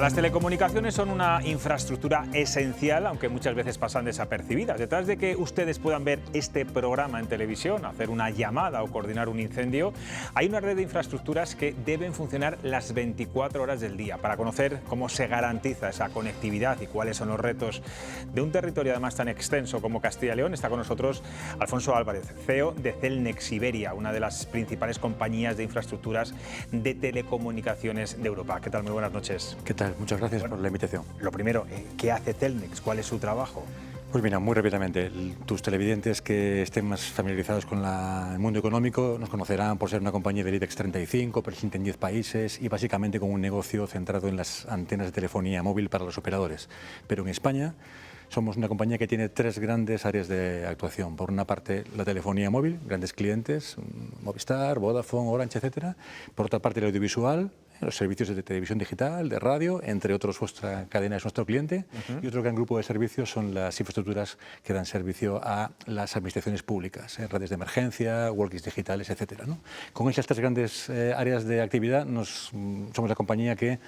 Las telecomunicaciones son una infraestructura esencial, aunque muchas veces pasan desapercibidas. Detrás de que ustedes puedan ver este programa en televisión, hacer una llamada o coordinar un incendio, hay una red de infraestructuras que deben funcionar las 24 horas del día. Para conocer cómo se garantiza esa conectividad y cuáles son los retos de un territorio además tan extenso como Castilla y León, está con nosotros Alfonso Álvarez, CEO de Cellnex Iberia, una de las principales compañías de infraestructuras de telecomunicaciones de Europa. ¿Qué tal? Muy buenas noches. ¿Qué tal? Muchas gracias por la invitación. Lo primero, ¿qué hace Cellnex? ¿Cuál es su trabajo? Pues mira, muy rápidamente, tus televidentes que estén más familiarizados con el mundo económico nos conocerán por ser una compañía del IBEX 35, presente en 10 países y básicamente con un negocio centrado en las antenas de telefonía móvil para los operadores. Pero en España somos una compañía que tiene tres grandes áreas de actuación. Por una parte, la telefonía móvil, grandes clientes, Movistar, Vodafone, Orange, etcétera. Por otra parte, el audiovisual, los servicios de televisión digital, de radio, entre otros vuestra cadena es nuestro cliente. Y otro gran grupo de servicios son las infraestructuras que dan servicio a las administraciones públicas, redes de emergencia, walkies digitales, etcétera, ¿no? Con esas tres grandes áreas de actividad somos la compañía que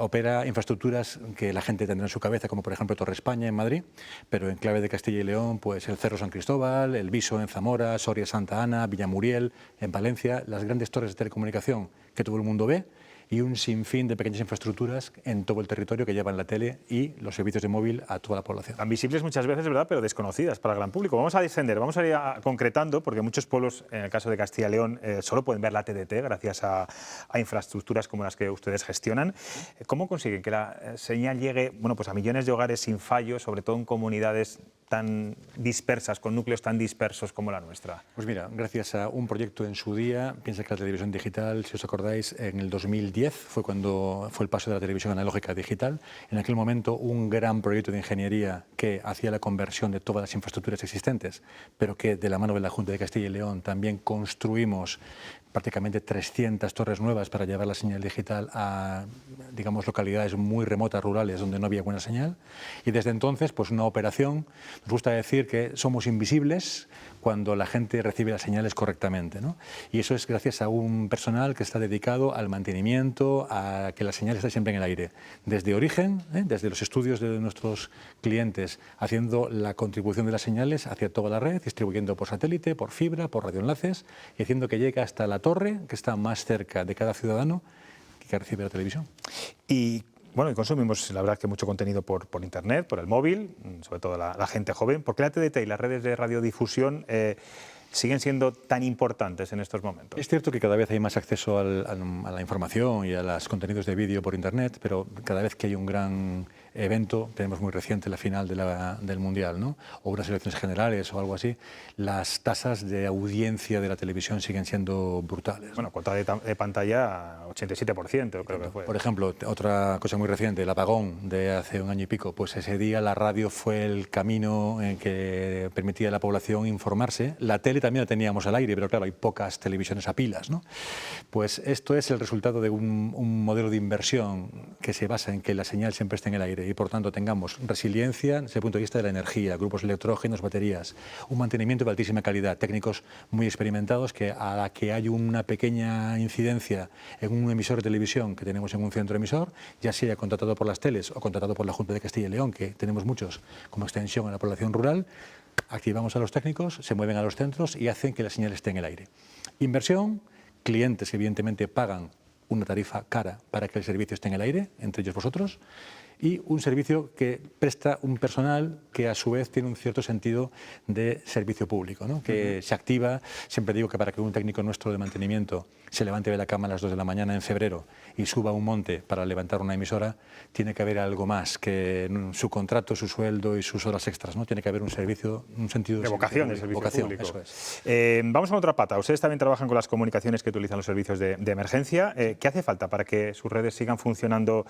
opera infraestructuras que la gente tendrá en su cabeza, como por ejemplo Torre España en Madrid, pero en clave de Castilla y León, pues el Cerro San Cristóbal, el Viso en Zamora, Soria Santa Ana, Villamuriel en Valencia, las grandes torres de telecomunicación que todo el mundo ve y un sinfín de pequeñas infraestructuras en todo el territorio que llevan la tele y los servicios de móvil a toda la población. Tan visibles muchas veces, ¿verdad?, pero desconocidas para el gran público. Vamos a descender, vamos a ir concretando, porque muchos pueblos, en el caso de Castilla y León, solo pueden ver la TDT gracias a infraestructuras como las que ustedes gestionan. ¿Cómo consiguen que la señal llegue, bueno, pues a millones de hogares sin fallos, sobre todo en comunidades tan dispersas, con núcleos tan dispersos como la nuestra? Pues mira, gracias a un proyecto en su día, piensa que la televisión digital, si os acordáis, en el 2010 fue cuando fue el paso de la televisión analógica a digital. En aquel momento un gran proyecto de ingeniería que hacía la conversión de todas las infraestructuras existentes, pero que de la mano de la Junta de Castilla y León también construimos prácticamente 300 torres nuevas para llevar la señal digital a, digamos, localidades muy remotas, rurales, donde no había buena señal. Y desde entonces, pues una operación, nos gusta decir que somos invisibles cuando la gente recibe las señales correctamente, ¿no? Y eso es gracias a un personal que está dedicado al mantenimiento, a que la señal esté siempre en el aire. Desde origen, desde los estudios de nuestros clientes, haciendo la contribución de las señales hacia toda la red, distribuyendo por satélite, por fibra, por radioenlaces, y haciendo que llegue hasta la torre que está más cerca de cada ciudadano que recibe la televisión. Y bueno, y consumimos, la verdad, que mucho contenido por Internet, por el móvil, sobre todo la gente joven. ¿Por qué la TDT y las redes de radiodifusión siguen siendo tan importantes en estos momentos? Es cierto que cada vez hay más acceso a la información y a los contenidos de vídeo por Internet, pero cada vez que hay un gran evento, tenemos muy reciente la final del Mundial, ¿no?, o unas elecciones generales o algo así, las tasas de audiencia de la televisión siguen siendo brutales. Bueno, cuota de pantalla 87%, creo que fue. Por ejemplo, otra cosa muy reciente, el apagón de hace un año y pico, pues ese día la radio fue el camino en que permitía a la población informarse. La tele también la teníamos al aire, pero claro, hay pocas televisiones a pilas, ¿no? Pues esto es el resultado de un modelo de inversión que se basa en que la señal siempre esté en el aire y por tanto tengamos resiliencia desde el punto de vista de la energía, grupos electrógenos, baterías, un mantenimiento de altísima calidad, técnicos muy experimentados que a la que hay una pequeña incidencia en un emisor de televisión que tenemos en un centro emisor, ya sea contratado por las teles o contratado por la Junta de Castilla y León, que tenemos muchos como extensión a la población rural, activamos a los técnicos, se mueven a los centros y hacen que la señal esté en el aire. Inversión, clientes que evidentemente pagan una tarifa cara para que el servicio esté en el aire, entre ellos vosotros, y un servicio que presta un personal que a su vez tiene un cierto sentido de servicio público, ¿no?, que se activa. Siempre digo que para que un técnico nuestro de mantenimiento se levante de la cama a las 2 de la mañana en febrero y suba a un monte para levantar una emisora, tiene que haber algo más que su contrato, su sueldo y sus horas extras, ¿no? Tiene que haber un servicio, un sentido de vocación, de servicio público. Eso es. Vamos a otra pata. Ustedes también trabajan con las comunicaciones que utilizan los servicios de emergencia. ¿Qué hace falta para que sus redes sigan funcionando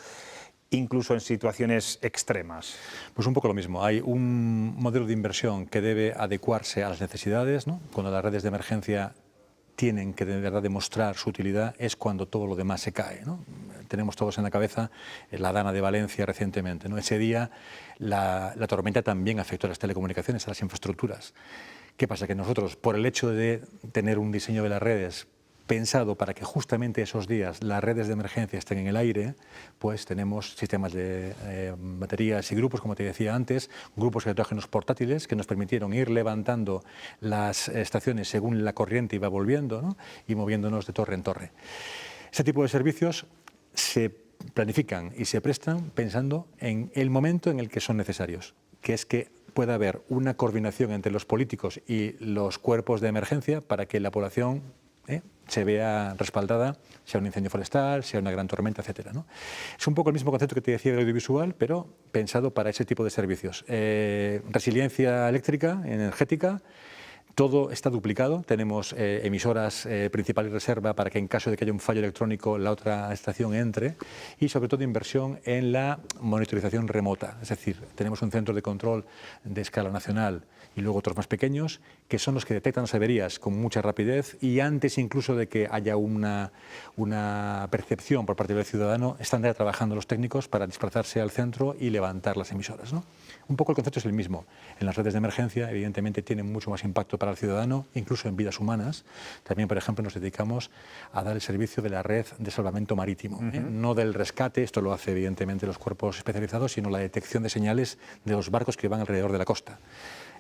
incluso en situaciones extremas? Pues un poco lo mismo. Hay un modelo de inversión que debe adecuarse a las necesidades, ¿no? Cuando las redes de emergencia tienen que de verdad demostrar su utilidad es cuando todo lo demás se cae, ¿no? Tenemos todos en la cabeza la Dana de Valencia recientemente, ¿no? Ese día la tormenta también afectó a las telecomunicaciones, a las infraestructuras. ¿Qué pasa? Que nosotros, por el hecho de tener un diseño de las redes pensado para que justamente esos días las redes de emergencia estén en el aire, pues tenemos sistemas de baterías y grupos, como te decía antes, grupos de hidrógenos portátiles que nos permitieron ir levantando las estaciones según la corriente iba volviendo, ¿no? Y moviéndonos de torre en torre. Este tipo de servicios se planifican y se prestan pensando en el momento en el que son necesarios, que es que pueda haber una coordinación entre los políticos y los cuerpos de emergencia para que la población se vea respaldada, sea un incendio forestal, sea una gran tormenta, etcétera, ¿no? Es un poco el mismo concepto que te decía del audiovisual, pero pensado para ese tipo de servicios. Resiliencia eléctrica, energética. Todo está duplicado, tenemos emisoras principal y reserva para que en caso de que haya un fallo electrónico la otra estación entre, y sobre todo inversión en la monitorización remota, es decir, tenemos un centro de control de escala nacional y luego otros más pequeños que son los que detectan las averías con mucha rapidez y antes incluso de que haya una percepción por parte del ciudadano están ya trabajando los técnicos para desplazarse al centro y levantar las emisoras, ¿no? Un poco el concepto es el mismo. En las redes de emergencia, evidentemente, tienen mucho más impacto para el ciudadano, incluso en vidas humanas. También, por ejemplo, nos dedicamos a dar el servicio de la red de salvamento marítimo, no del rescate, esto lo hace evidentemente los cuerpos especializados, sino la detección de señales de los barcos que van alrededor de la costa.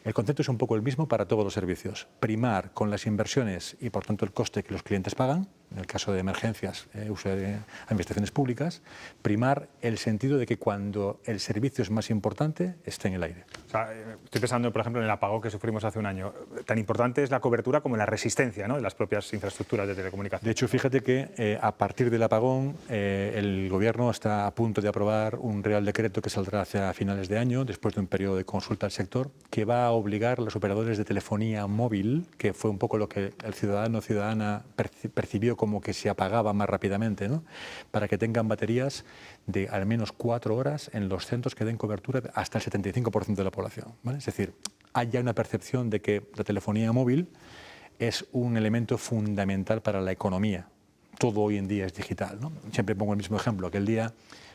El concepto es un poco el mismo para todos los servicios. Primar con las inversiones y, por tanto, el coste que los clientes pagan, en el caso de emergencias, uso de administraciones públicas, primar el sentido de que cuando el servicio es más importante, esté en el aire. O sea, estoy pensando, por ejemplo, en el apagón que sufrimos hace un año. Tan importante es la cobertura como la resistencia, ¿no?, de las propias infraestructuras de telecomunicación. De hecho, fíjate que a partir del apagón, el Gobierno está a punto de aprobar un Real Decreto que saldrá hacia finales de año, después de un periodo de consulta al sector, que va a obligar a los operadores de telefonía móvil, que fue un poco lo que el ciudadano o ciudadana percibió como que se apagaba más rápidamente, ¿no?, para que tengan baterías de al menos 4 horas en los centros que den cobertura hasta el 75% de la población, ¿vale? Es decir, hay ya una percepción de que la telefonía móvil es un elemento fundamental para la economía. Todo hoy en día es digital, ¿no? Siempre pongo el mismo ejemplo. Aquel día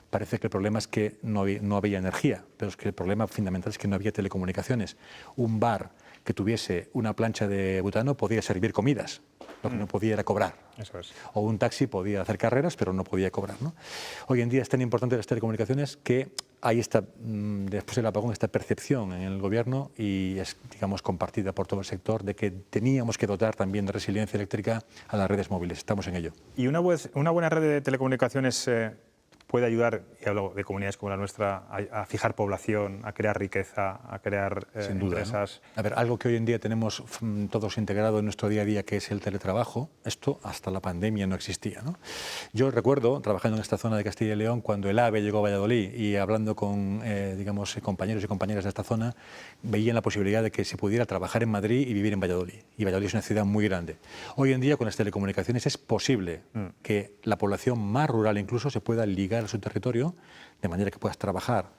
parece que el problema es que no había energía, pero es que el problema fundamental es que no había telecomunicaciones. Un bar que tuviese una plancha de butano podía servir comidas, lo que no podía era cobrar. Eso es. O un taxi podía hacer carreras, pero no podía cobrar, ¿no? Hoy en día es tan importante las telecomunicaciones que hay después del apagón, esta percepción en el Gobierno y es, digamos, compartida por todo el sector de que teníamos que dotar también de resiliencia eléctrica a las redes móviles. Estamos en ello. Y una buena red de telecomunicaciones puede ayudar, y hablo de comunidades como la nuestra, a fijar población, a crear riqueza, a crear Sin duda, empresas. ¿no? A ver, algo que hoy en día tenemos todos integrado en nuestro día a día, que es el teletrabajo, esto hasta la pandemia no existía, ¿no? Yo recuerdo, trabajando en esta zona de Castilla y León, cuando el AVE llegó a Valladolid y hablando con digamos, compañeros y compañeras de esta zona, veían la posibilidad de que se pudiera trabajar en Madrid y vivir en Valladolid. Y Valladolid es una ciudad muy grande. Hoy en día, con las telecomunicaciones, es posible que la población más rural incluso se pueda ligar a su territorio, de manera que puedas trabajar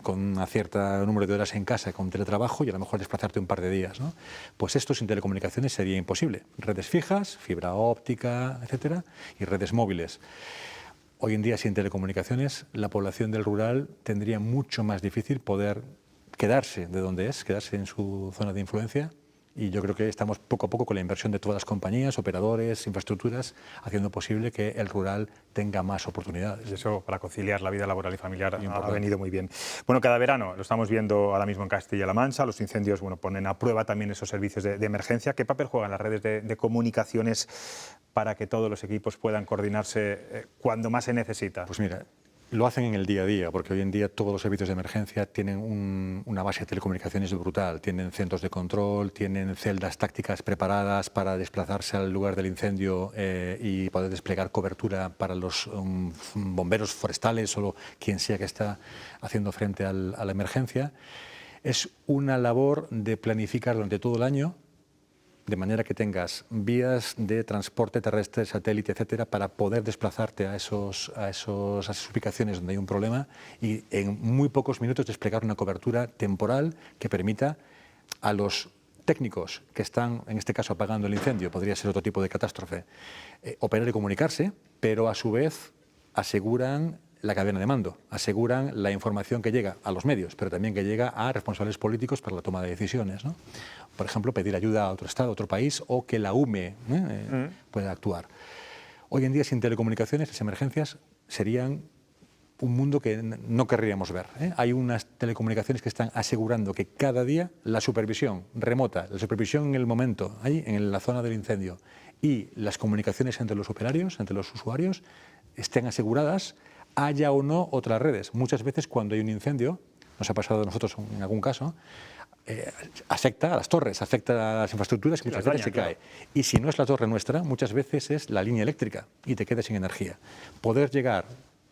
con un cierto número de horas en casa con teletrabajo y a lo mejor desplazarte un par de días, ¿no? Pues esto sin telecomunicaciones sería imposible. Redes fijas, fibra óptica, etcétera, y redes móviles. Hoy en día sin telecomunicaciones la población del rural tendría mucho más difícil poder quedarse de donde es, quedarse en su zona de influencia. Y yo creo que estamos poco a poco con la inversión de todas las compañías, operadores, infraestructuras, haciendo posible que el rural tenga más oportunidades. Eso, para conciliar la vida laboral y familiar, ha venido muy bien. Bueno, cada verano, lo estamos viendo ahora mismo en Castilla-La Mancha, los incendios ponen a prueba también esos servicios de emergencia. ¿Qué papel juegan las redes de comunicaciones para que todos los equipos puedan coordinarse cuando más se necesita? Pues mira, lo hacen en el día a día, porque hoy en día todos los servicios de emergencia tienen una base de telecomunicaciones brutal. Tienen centros de control, tienen celdas tácticas preparadas para desplazarse al lugar del incendio y poder desplegar cobertura para los bomberos forestales o quien sea que está haciendo frente a la emergencia. Es una labor de planificar durante todo el año, de manera que tengas vías de transporte terrestre, satélite, etcétera, para poder desplazarte a esas ubicaciones donde hay un problema y en muy pocos minutos desplegar una cobertura temporal que permita a los técnicos que están, en este caso, apagando el incendio, podría ser otro tipo de catástrofe, operar y comunicarse, pero a su vez aseguran la cadena de mando, aseguran la información que llega a los medios, pero también que llega a responsables políticos para la toma de decisiones, ¿no? Por ejemplo, pedir ayuda a otro Estado, a otro país, o que la UME pueda actuar. Hoy en día, sin telecomunicaciones, las emergencias serían un mundo que no querríamos ver, ¿eh? Hay unas telecomunicaciones que están asegurando que cada día la supervisión remota, la supervisión en el momento, ahí en la zona del incendio, y las comunicaciones entre los operarios, entre los usuarios, estén aseguradas, haya o no otras redes. Muchas veces cuando hay un incendio, nos ha pasado a nosotros en algún caso, afecta a las torres, afecta a las infraestructuras y muchas veces se cae. Y si no es la torre nuestra, muchas veces es la línea eléctrica y te quedas sin energía. Poder llegar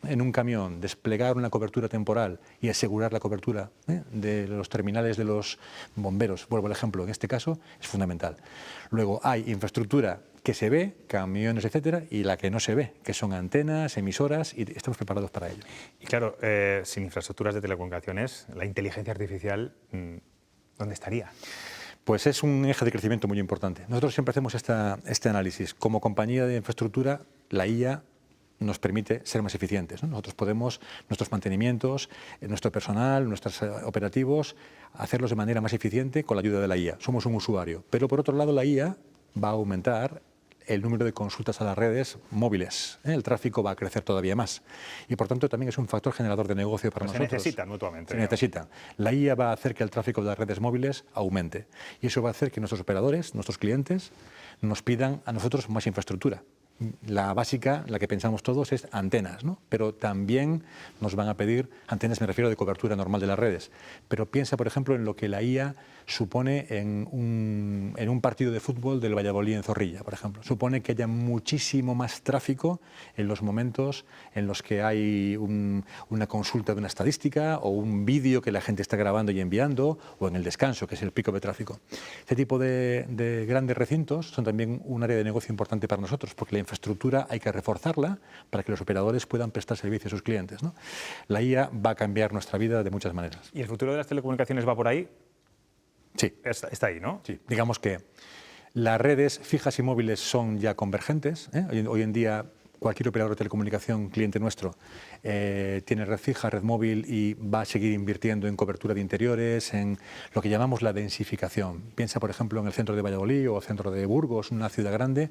en un camión, desplegar una cobertura temporal y asegurar la cobertura de los terminales de los bomberos, vuelvo al ejemplo, en este caso, es fundamental. Luego hay infraestructura que se ve, camiones, etcétera, y la que no se ve, que son antenas, emisoras, y estamos preparados para ello. Y claro, sin infraestructuras de telecomunicaciones, la inteligencia artificial, ¿dónde estaría? Pues es un eje de crecimiento muy importante. Nosotros siempre hacemos este análisis. Como compañía de infraestructura, la IA nos permite ser más eficientes, ¿no? Nosotros podemos, nuestros mantenimientos, nuestro personal, nuestros operativos, hacerlos de manera más eficiente con la ayuda de la IA. Somos un usuario. Pero por otro lado, la IA va a aumentar el número de consultas a las redes móviles, ¿eh? El tráfico va a crecer todavía más. Y por tanto también es un factor generador de negocio para nosotros. Se necesitan mutuamente. Se necesitan. La IA va a hacer que el tráfico de las redes móviles aumente. Y eso va a hacer que nuestros operadores, nuestros clientes, nos pidan a nosotros más infraestructura. La básica, la que pensamos todos, es antenas, ¿no? Pero también nos van a pedir, antenas me refiero de cobertura normal de las redes, pero piensa, por ejemplo, en lo que la IA supone en un partido de fútbol del Valladolid en Zorrilla, por ejemplo. Supone que haya muchísimo más tráfico en los momentos en los que hay una consulta de una estadística o un vídeo que la gente está grabando y enviando, o en el descanso, que es el pico de tráfico. Este tipo de grandes recintos son también un área de negocio importante para nosotros, porque la infraestructura hay que reforzarla para que los operadores puedan prestar servicio a sus clientes, ¿no? La IA va a cambiar nuestra vida de muchas maneras. ¿Y el futuro de las telecomunicaciones va por ahí? Sí. Está ahí, ¿no? Sí. Digamos que las redes fijas y móviles son ya convergentes, ¿eh? Hoy en día cualquier operador de telecomunicación, cliente nuestro, tiene red fija, red móvil y va a seguir invirtiendo en cobertura de interiores, en lo que llamamos la densificación. Piensa, por ejemplo, en el centro de Valladolid o el centro de Burgos, una ciudad grande,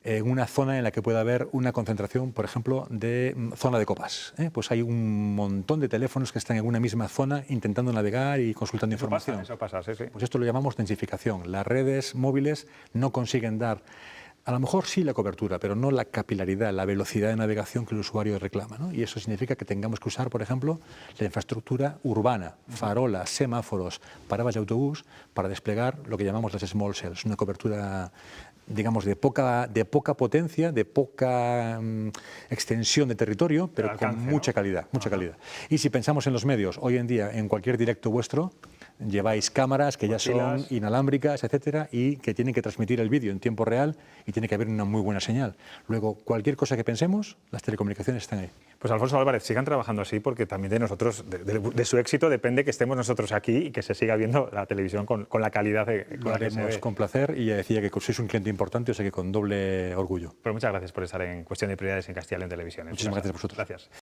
en una zona en la que pueda haber una concentración, por ejemplo, de zona de copas, ¿eh? Pues hay un montón de teléfonos que están en una misma zona intentando navegar y consultando información. Eso pasa, sí, sí. Pues esto lo llamamos densificación. Las redes móviles no consiguen dar, a lo mejor sí la cobertura, pero no la capilaridad, la velocidad de navegación que el usuario reclama, ¿no? Y eso significa que tengamos que usar, por ejemplo, la infraestructura urbana, farolas, semáforos, paradas de autobús, para desplegar lo que llamamos las small cells, una cobertura, digamos, de poca potencia, de poca extensión de territorio, pero alcance, con mucha calidad, mucha calidad. Y si pensamos en los medios, hoy en día, en cualquier directo vuestro, lleváis cámaras que ya son inalámbricas, etcétera, y que tienen que transmitir el vídeo en tiempo real y tiene que haber una muy buena señal. Luego, cualquier cosa que pensemos, las telecomunicaciones están ahí. Pues Alfonso Álvarez, sigan trabajando así, porque también de nosotros, de su éxito, depende que estemos nosotros aquí y que se siga viendo la televisión con la calidad con la que se ve. Con placer, y ya decía que sois un cliente importante, o sea que con doble orgullo. Pero muchas gracias por estar en Cuestión de Prioridades en Castilla y León Televisión. Muchísimas gracias a vosotros. Gracias.